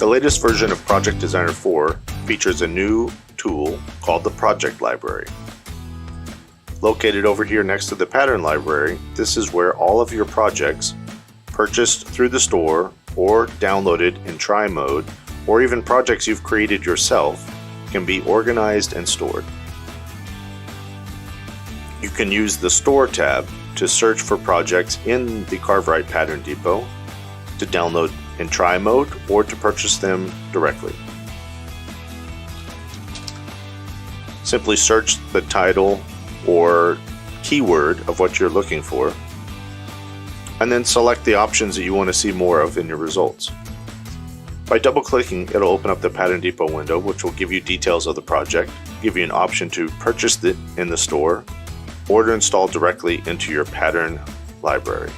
The latest version of Project Designer 4 features a new tool called the Project Library. Located over here next to the Pattern Library, this is where all of your projects purchased through the store or downloaded in try mode, or even projects you've created yourself, can be organized and stored. You can use the Store tab to search for projects in the CarveWright Pattern Depot, to download in try mode, or to purchase them directly. Simply search the title or keyword of what you're looking for, and then select the options that you want to see more of in your results. By double-clicking, it'll open up the Pattern Depot window, which will give you details of the project, give you an option to purchase it in the store, or to install directly into your Pattern library.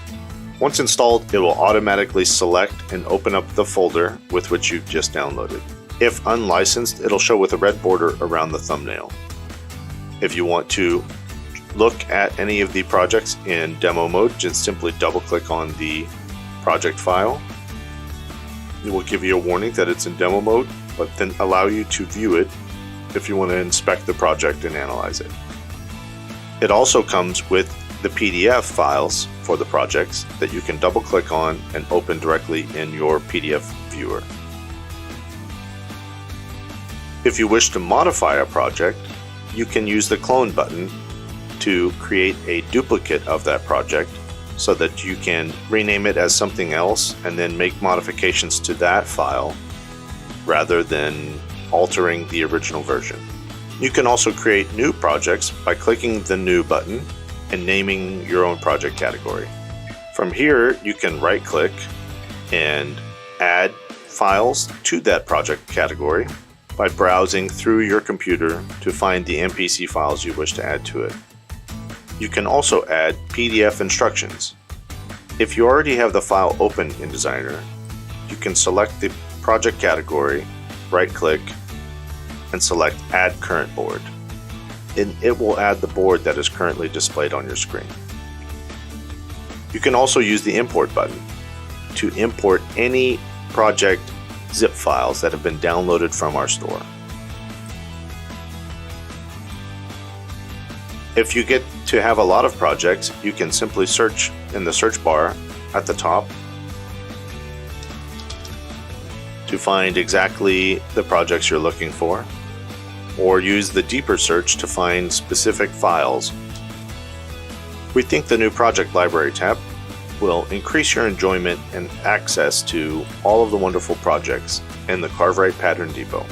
Once installed, it will automatically select and open up the folder with which you've just downloaded. If unlicensed, it'll show with a red border around the thumbnail. If you want to look at any of the projects in demo mode, just simply double-click on the project file. It will give you a warning that it's in demo mode, but then allow you to view it if you want to inspect the project and analyze it. It also comes with the PDF files for the projects that you can double-click on and open directly in your PDF viewer. If you wish to modify a project, you can use the clone button to create a duplicate of that project so that you can rename it as something else and then make modifications to that file rather than altering the original version. You can also create new projects by clicking the New button and naming your own project category. From here, you can right-click and add files to that project category by browsing through your computer to find the MPC files you wish to add to it. You can also add PDF instructions. If you already have the file open in Designer, you can select the project category, right-click, and select Add Current Board. And it will add the board that is currently displayed on your screen. You can also use the Import button to import any project zip files that have been downloaded from our store. If you get to have a lot of projects, you can simply search in the search bar at the top to find exactly the projects you're looking for, or use the deeper search to find specific files. We think the new Project Library tab will increase your enjoyment and access to all of the wonderful projects in the CarveWright Pattern Depot.